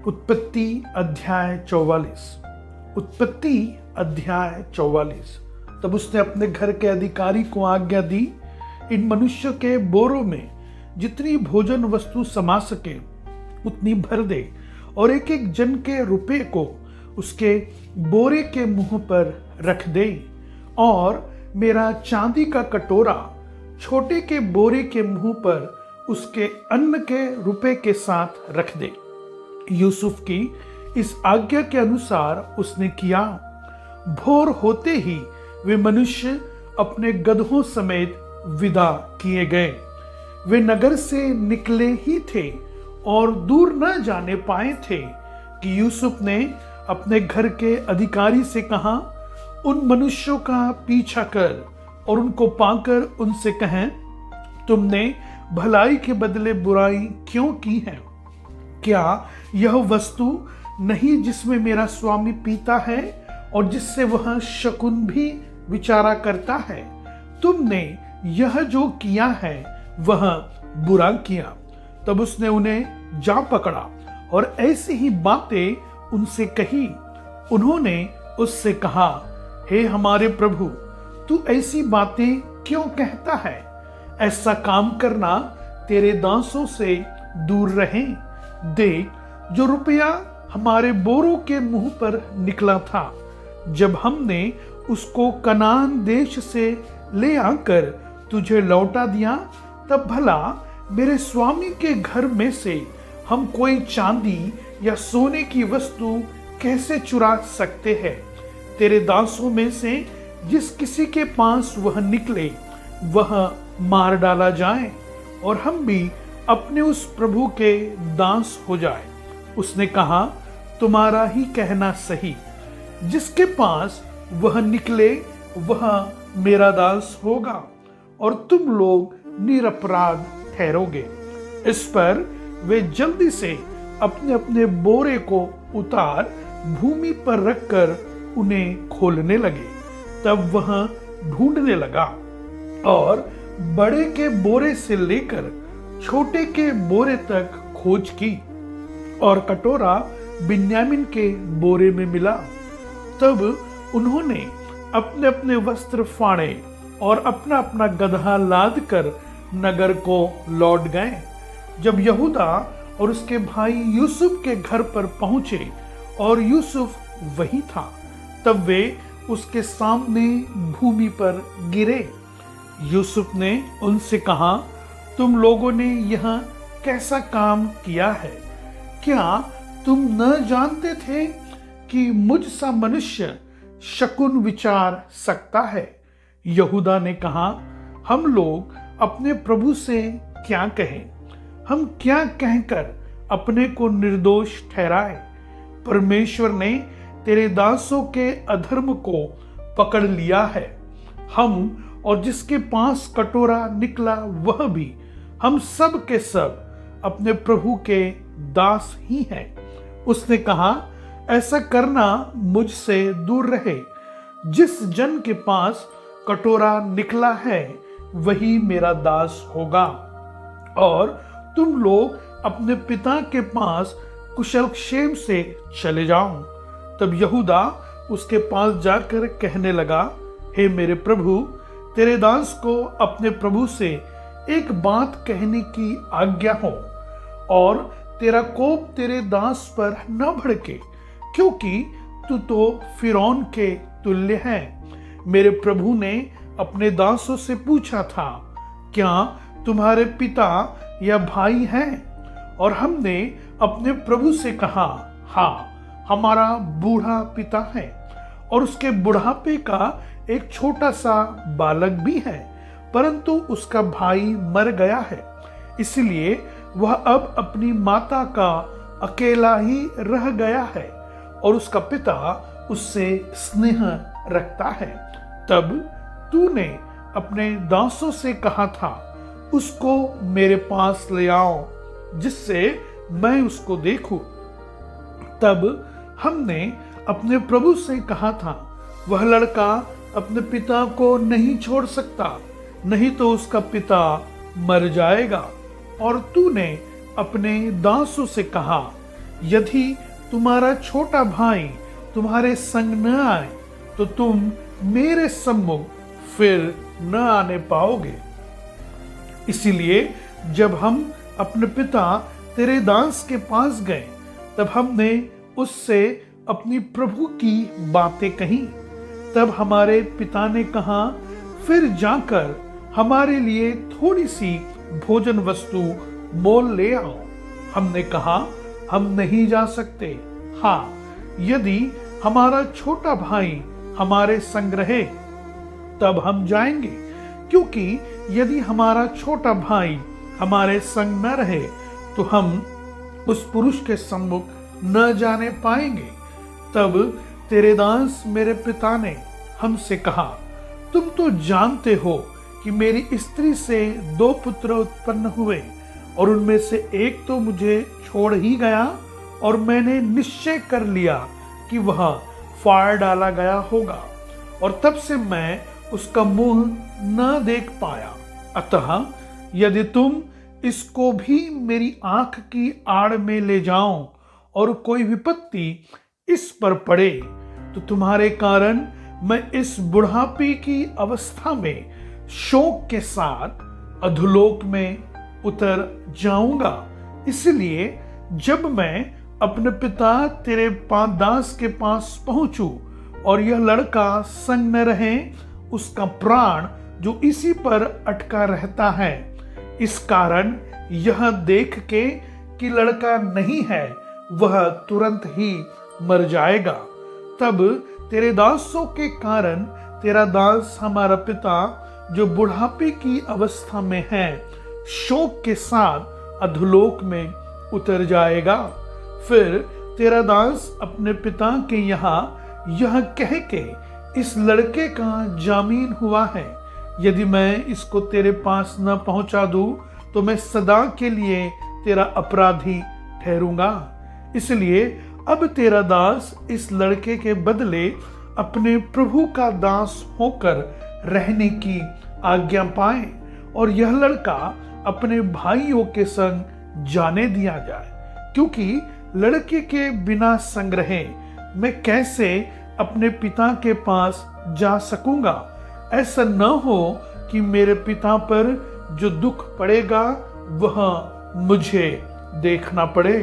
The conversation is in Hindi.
उत्पत्ति अध्याय 44। उत्पत्ति अध्याय 44। तब उसने अपने घर के अधिकारी को आज्ञा दी, इन मनुष्य के बोरों में जितनी भोजन वस्तु समा सके उतनी भर दे, और एक एक जन के रुपए को उसके बोरे के मुंह पर रख दे, और मेरा चांदी का कटोरा छोटे के बोरे के मुंह पर उसके अन्न के रुपए के साथ रख दे। यूसुफ की इस आज्ञा के अनुसार उसने किया। भोर होते ही वे मनुष्य अपने गदहों समेत विदा किए गए। वे नगर से निकले ही थे और दूर न जाने पाए थे कि यूसुफ ने अपने घर के अधिकारी से कहा, उन मनुष्यों का पीछा कर और उनको पाकर उनसे कहें, तुमने भलाई के बदले बुराई क्यों की है? क्या यह वस्तु नहीं जिसमें मेरा स्वामी पीता है और जिससे वह शकुन भी विचारा करता है? तुमने यह जो किया है वह बुरा किया। तब उसने उन्हें जा पकड़ा और ऐसी ही बातें उनसे कही। उन्होंने उससे कहा, हे हमारे प्रभु, तू ऐसी बातें क्यों कहता है? ऐसा काम करना तेरे दासों से दूर रहे। देख, जो रुपया हमारे बोरों के मुंह पर निकला था, जब हमने उसको कनान देश से ले आकर तुझे लौटा दिया, तब भला मेरे स्वामी के घर में से हम कोई चांदी या सोने की वस्तु कैसे चुरा सकते हैं? तेरे दासों में से जिस किसी के पास वह निकले वह मार डाला जाए और हम भी अपने उस प्रभु के दास हो जाए। उसने कहा, तुम्हारा ही कहना सही, जिसके पास वह निकले वह मेरा दास होगा और तुम लोग निरपराध ठहरोगे। इस पर वे जल्दी से अपने अपने बोरे को उतार भूमि पर रखकर उन्हें खोलने लगे। तब वह ढूंढने लगा और बड़े के बोरे से लेकर छोटे के बोरे तक खोज की, और कटोरा बिन्यामीन के बोरे में मिला। तब उन्होंने अपने अपने वस्त्र फाड़े और अपना अपना गदहा लाद कर नगर को लौट गए। जब यहूदा और उसके भाई यूसुफ के घर पर पहुंचे और यूसुफ वही था, तब वे उसके सामने भूमि पर गिरे। यूसुफ ने उनसे कहा, तुम लोगों ने यह कैसा काम किया है? क्या तुम न जानते थे कि मुझ सा मनुष्य शकुन विचार सकता है? यहूदा ने कहा, हम लोग अपने प्रभु से क्या कहें? हम क्या कहकर अपने को निर्दोष ठहराए? परमेश्वर ने तेरे दासों के अधर्म को पकड़ लिया है। हम और जिसके पास कटोरा निकला वह भी, हम सब के सब अपने प्रभु के दास ही हैं। उसने कहा, ऐसा करना मुझसे दूर रहे। जिस जन के पास कटोरा निकला है वही मेरा दास होगा, और तुम लोग अपने पिता के पास कुशल क्षेम से चले जाओ। तब यहूदा उसके पास जाकर कहने लगा, हे मेरे प्रभु, तेरे दास को अपने प्रभु से एक बात कहने की आज्ञा हो, और तेरा कोप तेरे दास पर न भड़के, क्योंकि तू तो फिरौन के तुल्य है। मेरे प्रभु ने अपने दासों से पूछा था, क्या तुम्हारे पिता या भाई हैं? और हमने अपने प्रभु से कहा, हाँ, हमारा बूढ़ा पिता है, और उसके बुढ़ापे का एक छोटा सा बालक भी है, परंतु उसका भाई मर गया है, इसलिए वह अब अपनी माता का अकेला ही रह गया है, और उसका पिता उससे स्नेह रखता है। तब तूने अपने दासों से कहा था, उसको मेरे पास ले आओ, जिससे मैं उसको देखूं। तब हमने अपने प्रभु से कहा था, वह लड़का अपने पिता को नहीं छोड़ सकता, नहीं तो उसका पिता मर जाएगा। और तूने अपने दासों से कहा, यदि तुम्हारा छोटा भाई तुम्हारे संग न आए तो तुम मेरे सम्मुख फिर न आने पाओगे। इसीलिए जब हम अपने पिता तेरे दास के पास गए तब हमने उससे अपनी प्रभु की बातें कही। तब हमारे पिता ने कहा, फिर जाकर हमारे लिए थोड़ी सी भोजन वस्तु मोल ले आओ। हमने कहा, हम नहीं जा सकते। हाँ, यदि हमारा छोटा भाई हमारे संग रहे तब हम जाएंगे, क्योंकि यदि हमारा छोटा भाई हमारे संग न रहे तो हम उस पुरुष के सम्मुख न जाने पाएंगे। तब तेरे दास मेरे पिता ने हमसे कहा, तुम तो जानते हो कि मेरी स्त्री से 2 पुत्र उत्पन्न हुए और उनमें से एक तो मुझे छोड़ ही गया और मैंने निश्चय कर लिया कि वह फाड़ डाला गया होगा, और तब से मैं उसका मुंह न देख पाया। अतः यदि तुम इसको भी मेरी आंख की आड़ में ले जाओ और कोई विपत्ति इस पर पड़े तो तुम्हारे कारण मैं इस बुढ़ापे की अवस्था में शोक के साथ अधोलोक में उतर जाऊंगा। इसलिए जब मैं अपने पिता तेरे दास के पास पहुंचूं और यह लड़का संग न रहे, उसका प्राण जो इसी पर अटका रहता है, इस कारण यह देख के कि लड़का नहीं है वह तुरंत ही मर जाएगा। तब तेरे दासों के कारण तेरा दास हमारा पिता जो बुढ़ापे की अवस्था में है शोक के साथ अधोलोक में उतर जाएगा। फिर तेरा दास अपने पिता के यहाँ यह कह के इस लड़के का जामीन हुआ है, यदि मैं इसको तेरे पास न पहुंचा दूं तो मैं सदा के लिए तेरा अपराधी ठहरूंगा। इसलिए अब तेरा दास इस लड़के के बदले अपने प्रभु का दास होकर रहने की आज्ञा पाए और यह लड़का अपने भाइयों के संग जाने दिया जाए, क्योंकि लड़के के बिना संग्रहे मैं कैसे अपने पिता के पास जा सकूंगा। ऐसा न हो कि मेरे पिता पर जो दुख पड़ेगा वह मुझे देखना पड़े।